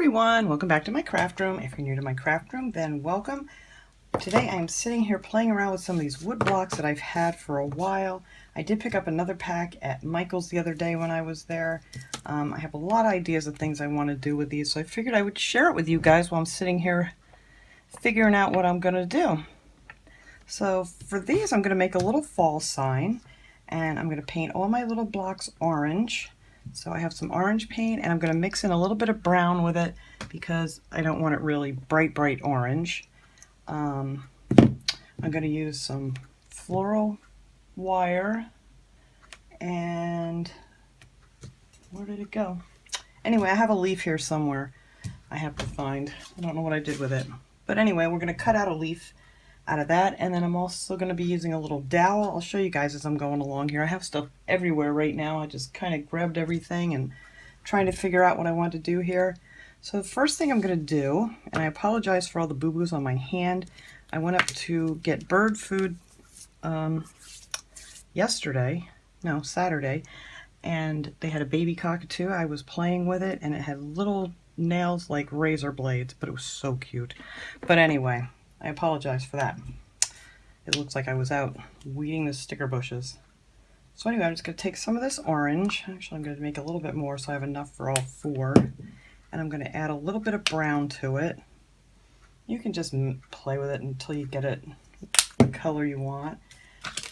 everyone, welcome back to my craft room. If you're new to my craft room, then welcome. Today I'm sitting here playing around with some of these wood blocks that I've had for a while. I did pick up another pack at Michael's the other day when I was there. I have a lot of ideas of things I want to do with these, so I figured I would share it with you guys while I'm sitting here figuring out what I'm going to do. So for these I'm going to make a little fall sign, and I'm going to paint all my little blocks orange. So I have some orange paint, and I'm going to mix in a little bit of brown with it because I don't want it really bright orange. I'm going to use some floral wire, and where did it go? Anyway, I have a leaf here somewhere I have to find. I don't know what I did with it. But anyway, we're going to cut out a leaf out of that, and then I'm also going to be using a little dowel. I'll show you guys as I'm going along here. I have stuff everywhere right now. I just kind of grabbed everything and trying to figure out what I want to do here. So the first thing I'm going to do, and I apologize for all the boo-boos on my hand, I went up to get bird food Saturday, and they had a baby cockatoo. I was playing with it, and it had little nails like razor blades, but it was so cute. But anyway, I apologize for that. It looks like I was out weeding the sticker bushes. So anyway, I'm just going to take some of this orange. Actually, I'm going to make a little bit more so I have enough for all four. And I'm going to add a little bit of brown to it. You can just play with it until you get it the color you want.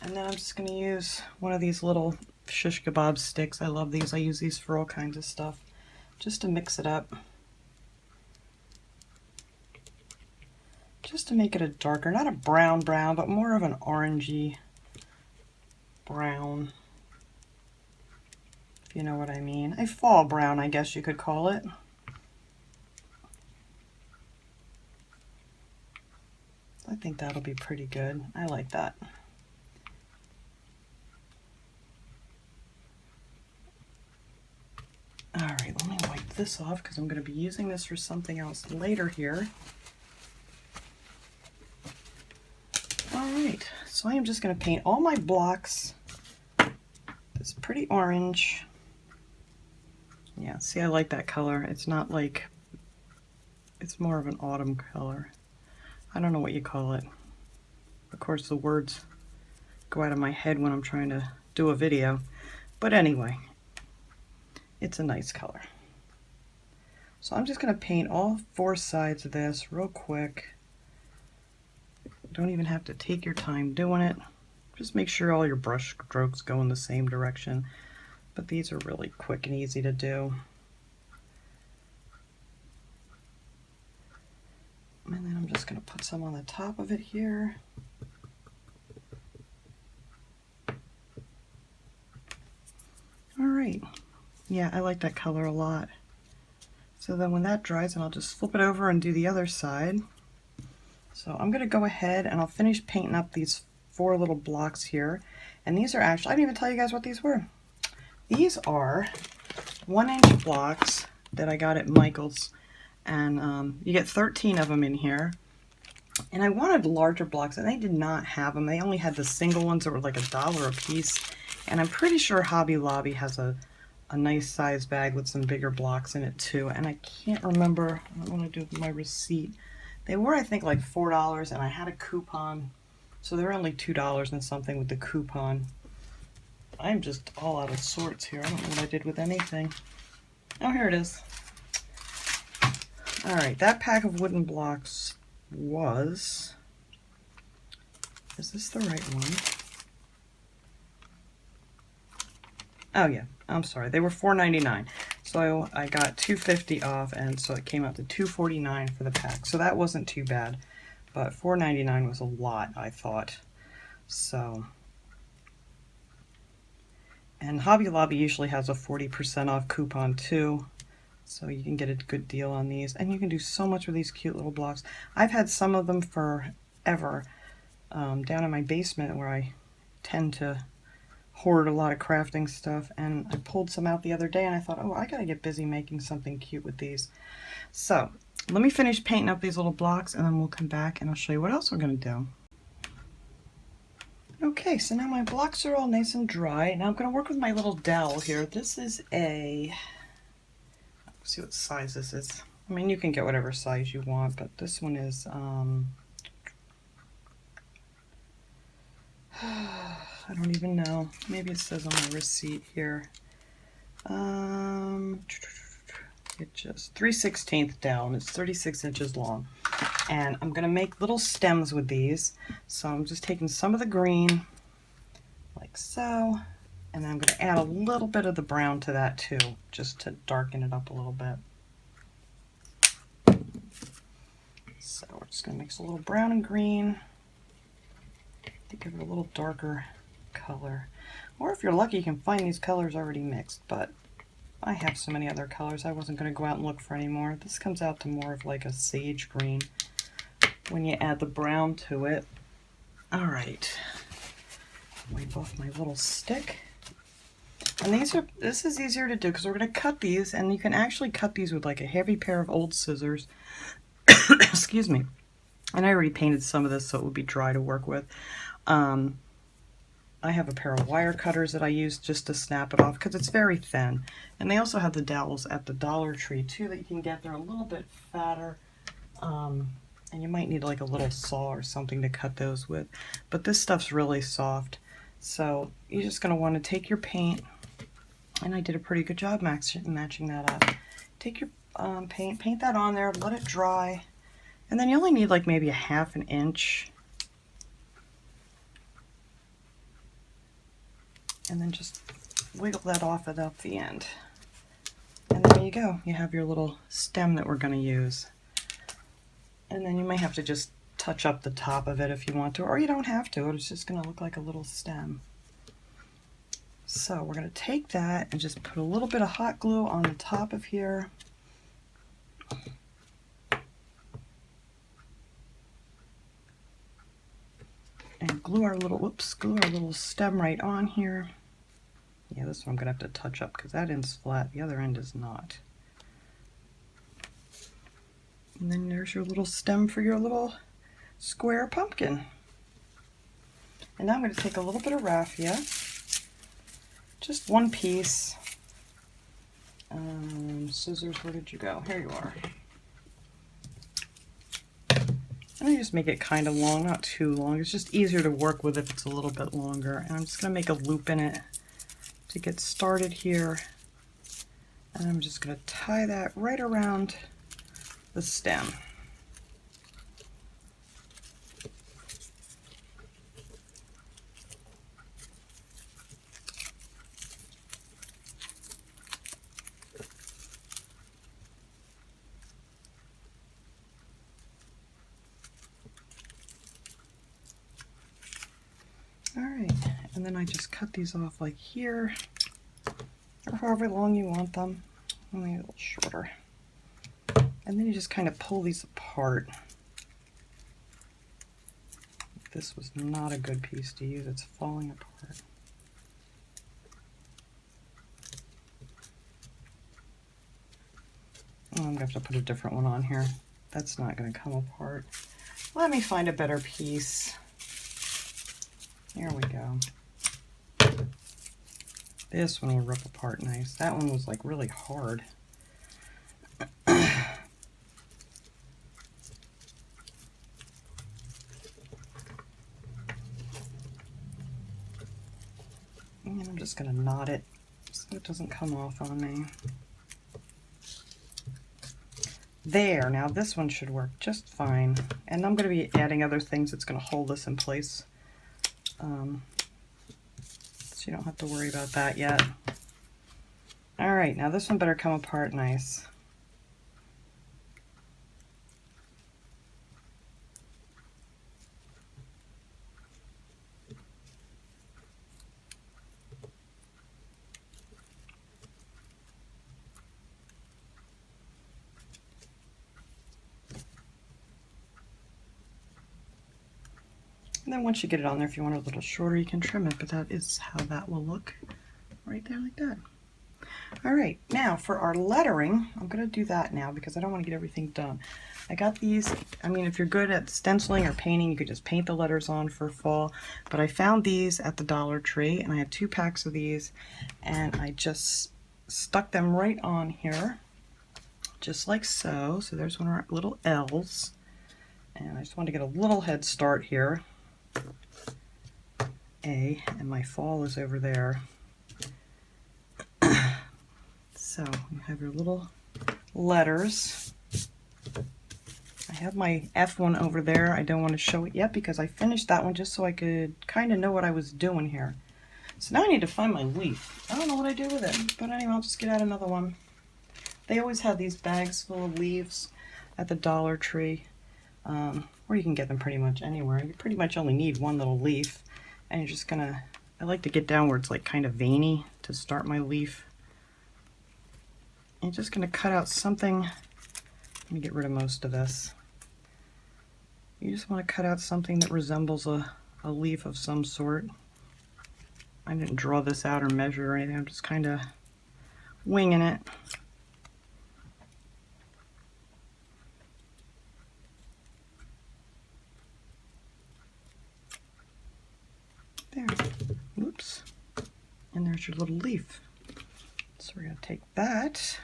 And then I'm just going to use one of these little shish kebab sticks. I love these. I use these for all kinds of stuff, just to mix it up. Just to make it a darker, not a brown, but more of an orangey brown, if you know what I mean. A fall brown, I guess you could call it. I think that'll be pretty good. I like that. All right, let me wipe this off because I'm going to be using this for something else later here. Alright, so I am just going to paint all my blocks this pretty orange. Yeah, see, I like that color. It's not like, it's more of an autumn color. I don't know what you call it. Of course, the words go out of my head when I'm trying to do a video. But anyway, it's a nice color. So I'm just going to paint all four sides of this real quick. Don't even have to take your time doing it. Just make sure all your brush strokes go in the same direction. But these are really quick and easy to do. And then I'm just going to put some on the top of it here. All right. Yeah, I like that color a lot. So then when that dries, and I'll just flip it over and do the other side. So I'm going to go ahead and I'll finish painting up these four little blocks here. And these are actually, I didn't even tell you guys what these were. These are 1-inch blocks that I got at Michael's. And you get 13 of them in here. And I wanted larger blocks, and they did not have them. They only had the single ones that were like $1 a piece. And I'm pretty sure Hobby Lobby has a nice size bag with some bigger blocks in it too. And I can't remember, I don't want to do my receipt. They were, I think, like $4, and I had a coupon, so they were only $2 and something with the coupon. I'm just all out of sorts here. I don't know what I did with anything. Oh, here it is. All right, that pack of wooden blocks was, is this the right one? Oh yeah, I'm sorry. They were $4.99. So I got $2.50 off, and so it came out to $2.49 for the pack. So that wasn't too bad, but $4.99 was a lot, I thought. So, and Hobby Lobby usually has a 40% off coupon too, so you can get a good deal on these. And you can do so much with these cute little blocks. I've had some of them forever down in my basement where I tend to hoard a lot of crafting stuff, and I pulled some out the other day and I thought, oh, I gotta get busy making something cute with these. So let me finish painting up these little blocks, and then we'll come back and I'll show you what else we're gonna do. Okay, so now my blocks are all nice and dry. Now I'm gonna work with my little dowel here. This is a, let's see what size this is. I mean, you can get whatever size you want, but this one is, I don't even know. Maybe it says on my receipt here. It just 3/16 down. It's 36 inches long. And I'm going to make little stems with these. So I'm just taking some of the green, like so. And then I'm going to add a little bit of the brown to that too, just to darken it up a little bit. So we're just going to mix a little brown and green to give it a little darker color. Or if you're lucky, you can find these colors already mixed, but I have so many other colors I wasn't going to go out and look for any more. This comes out to more of like a sage green when you add the brown to it. All right, wipe off my little stick. And this is easier to do because we're going to cut these, and you can actually cut these with like a heavy pair of old scissors. Excuse me. And I already painted some of this so it would be dry to work with. I have a pair of wire cutters that I use just to snap it off because it's very thin. And they also have the dowels at the Dollar Tree too that you can get. They're a little bit fatter. And you might need like a little saw or something to cut those with. But this stuff's really soft. So you're just going to want to take your paint, and I did a pretty good job matching that up. Take your paint that on there, let it dry, and then you only need like maybe a 1/2 inch. And then just wiggle that off at the end. And there you go. You have your little stem that we're going to use. And then you may have to just touch up the top of it if you want to, or you don't have to. It's just going to look like a little stem. So we're going to take that and just put a little bit of hot glue on the top of here. And glue our little stem right on here. Yeah, this one I'm going to have to touch up because that end's flat, the other end is not. And then there's your little stem for your little square pumpkin. And now I'm going to take a little bit of raffia, just one piece. Scissors, where did you go? Here you are. And I just make it kind of long, not too long. It's just easier to work with if it's a little bit longer. And I'm just going to make a loop in it to get started here. And I'm just going to tie that right around the stem. Alright, and then I just cut these off like here, or however long you want them, only a little shorter. And then you just kind of pull these apart. This was not a good piece to use, it's falling apart. Oh, I'm going to have to put a different one on here. That's not going to come apart. Let me find a better piece. There we go. This one will rip apart nice. That one was like really hard. And I'm just going to knot it so it doesn't come off on me. There, now this one should work just fine. And I'm going to be adding other things that's going to hold this in place. So you don't have to worry about that yet. Alright, now this one better come apart nice. And then once you get it on there, if you want it a little shorter, you can trim it, but that is how that will look right there like that. All right, now for our lettering, I'm going to do that now because I don't want to get everything done. I got these, I mean, if you're good at stenciling or painting, you could just paint the letters on for fall, but I found these at the Dollar Tree, and I had 2 packs of these, and I just stuck them right on here. just like so. So there's one of our little L's. And I just want to get a little head start here. A, and my fall is over there. So you have your little letters. I have my F one over there. I don't want to show it yet because I finished that one just so I could kind of know what I was doing here. So now I need to find my leaf. I don't know what I do with it, but anyway, I'll just get out another one. They always have these bags full of leaves at the Dollar Tree, or you can get them pretty much anywhere. You pretty much only need one little leaf, and you're just gonna, I like to get down where it's like kind of veiny to start my leaf. I'm just gonna cut out something. Let me get rid of most of this. You just want to cut out something that resembles a leaf of some sort. I didn't draw this out or measure or anything. I'm just kind of winging it. There. Oops. And there's your little leaf. So we're going to take that.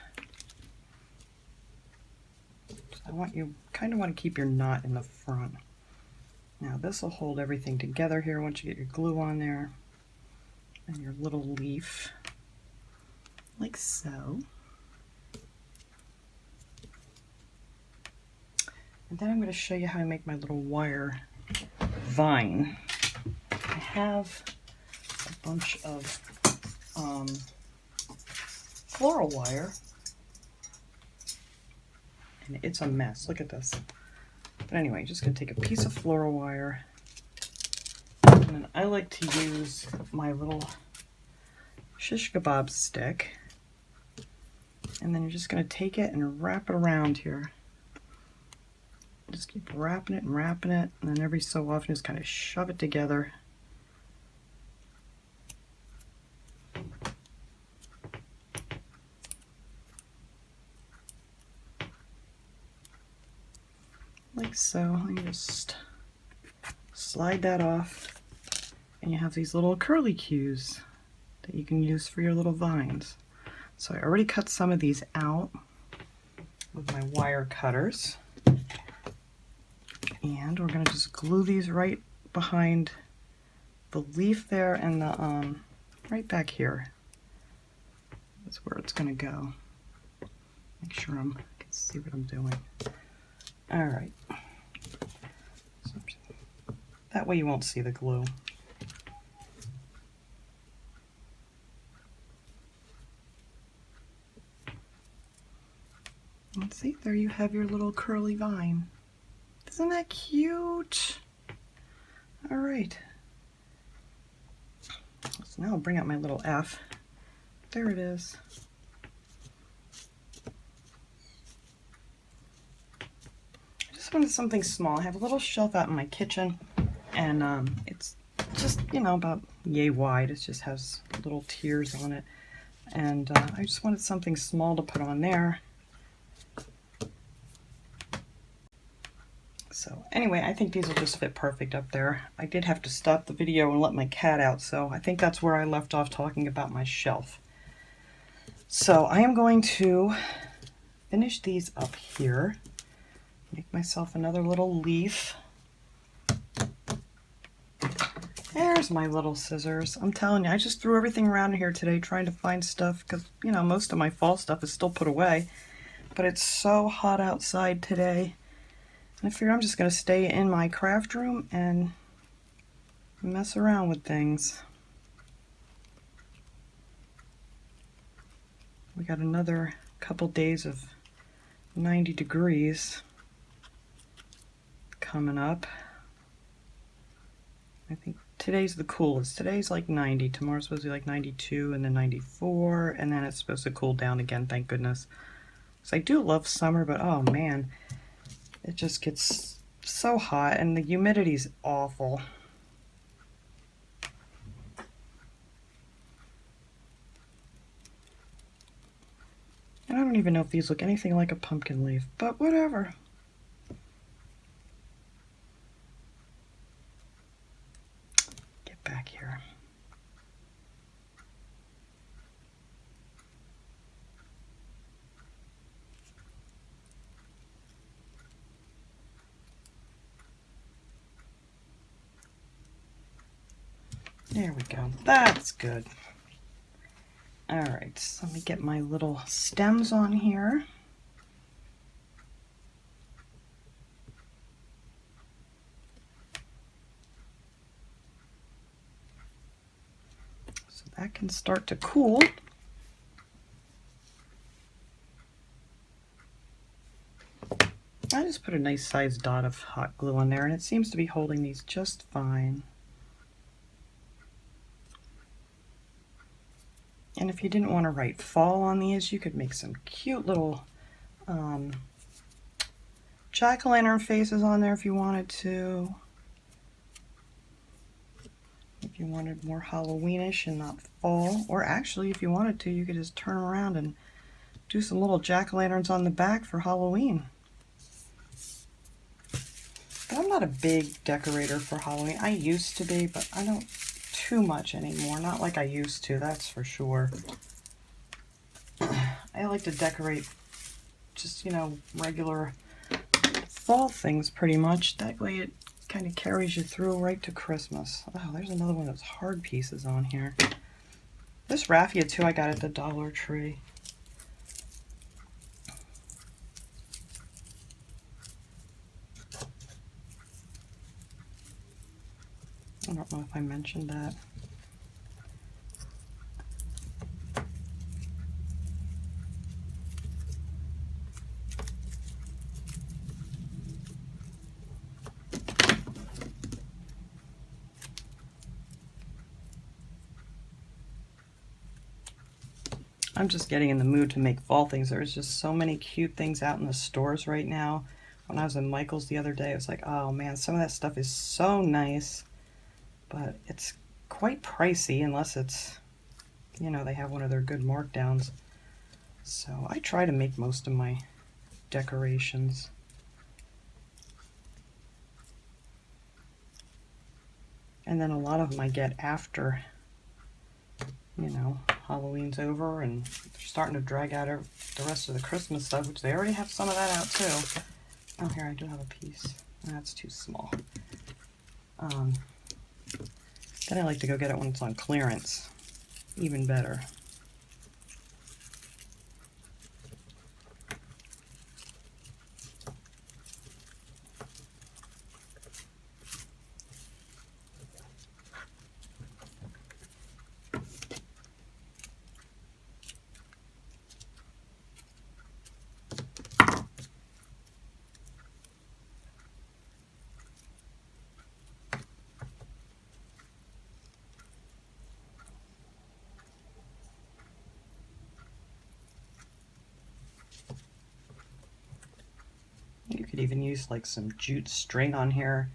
I want you kind of want to keep your knot in the front. Now this will hold everything together here once you get your glue on there. And your little leaf, like so. And then I'm going to show you how I make my little wire vine. I have a bunch of floral wire, and it's a mess. Look at this. But anyway, just going to take a piece of floral wire, and then I like to use my little shish kebab stick, and then you're just going to take it and wrap it around here. Just keep wrapping it, and then every so often just kind of shove it together. Like so. And you just slide that off, and you have these little curly cues that you can use for your little vines. So I already cut some of these out with my wire cutters. And we're going to just glue these right behind the leaf there and the right back here. That's where it's going to go. Make sure I can see what I'm doing. All right. So that way you won't see the glue. Let's see, there you have your little curly vine. Isn't that cute? All right. So now I'll bring out my little F. There it is. I just wanted something small. I have a little shelf out in my kitchen, and it's just, you know, about yay wide. It just has little tiers on it. And I just wanted something small to put on there. So anyway, I think these will just fit perfect up there. I did have to stop the video and let my cat out, so I think that's where I left off talking about my shelf. So I am going to finish these up here. Make myself another little leaf. There's my little scissors. I'm telling you, I just threw everything around here today trying to find stuff because, you know, most of my fall stuff is still put away. But it's so hot outside today. I figured I'm just going to stay in my craft room and mess around with things. We got another couple days of 90 degrees coming up. I think today's the coolest. Today's like 90. Tomorrow's supposed to be like 92 and then 94, and then it's supposed to cool down again, thank goodness. Because I do love summer, but oh man. It just gets so hot and the humidity's awful. And I don't even know if these look anything like a pumpkin leaf, but whatever. Get back here. There we go. That's good. All right, so let me get my little stems on here. So that can start to cool. I just put a nice sized dot of hot glue on there, and it seems to be holding these just fine. And if you didn't want to write fall on these, you could make some cute little jack-o'-lantern faces on there if you wanted to. If you wanted more Halloweenish and not fall. Or actually, if you wanted to, you could just turn around and do some little jack-o'-lanterns on the back for Halloween. But I'm not a big decorator for Halloween. I used to be, but I don't too much anymore. Not like I used to, that's for sure. I like to decorate just, you know, regular fall things pretty much. That way it kind of carries you through right to Christmas. Oh, there's another one of those hard pieces on here. This raffia too I got at the Dollar Tree. I don't know if I mentioned that. I'm just getting in the mood to make fall things. There's just so many cute things out in the stores right now. When I was in Michael's the other day, I was like, oh man, some of that stuff is so nice, but it's quite pricey unless it's, you know, they have one of their good markdowns. So I try to make most of my decorations. And then a lot of them I get after, you know, Halloween's over and they're starting to drag out the rest of the Christmas stuff, which they already have some of that out too. Oh, here, I do have a piece. That's too small. Then I like to go get it when it's on clearance. Even better. You could even use like some jute string on here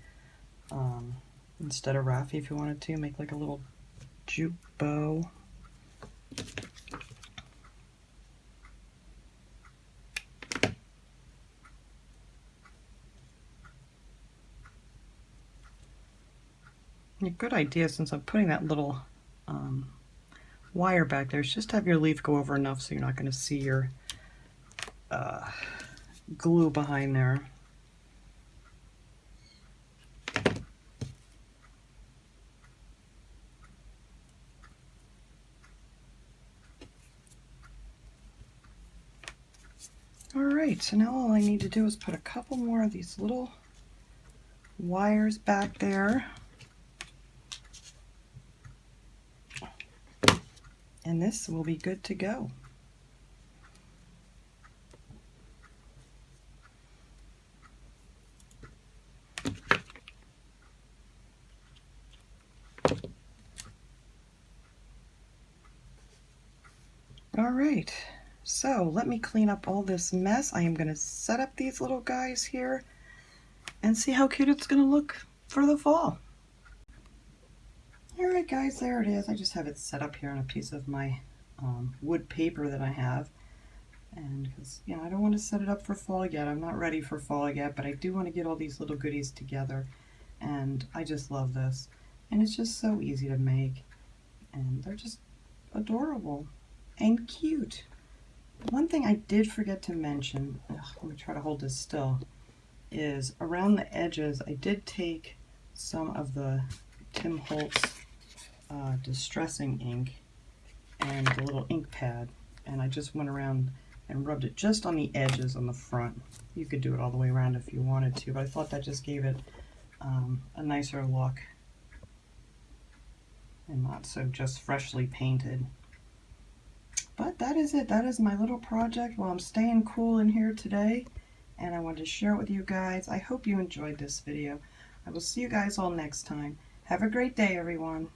instead of raffia if you wanted to. Make like a little jute bow. A good idea, since I'm putting that little wire back there, is just have your leaf go over enough so you're not going to see your glue behind there. Alright, so now all I need to do is put a couple more of these little wires back there. And this will be good to go. Alright, so let me clean up all this mess. I am going to set up these little guys here and see how cute it's going to look for the fall. Alright guys, there it is. I just have it set up here on a piece of my wood paper that I have. And because, you know, I don't want to set it up for fall yet. I'm not ready for fall yet, but I do want to get all these little goodies together. And I just love this. And it's just so easy to make. And they're just adorable and cute. One thing I did forget to mention, let me try to hold this still, is around the edges I did take some of the Tim Holtz distressing ink and the little ink pad, and I just went around and rubbed it just on the edges on the front. You could do it all the way around if you wanted to, but I thought that just gave it a nicer look and not so just freshly painted. But that is it. That is my little project while I'm staying cool in here today, and I wanted to share it with you guys. I hope you enjoyed this video. I will see you guys all next time. Have a great day, everyone.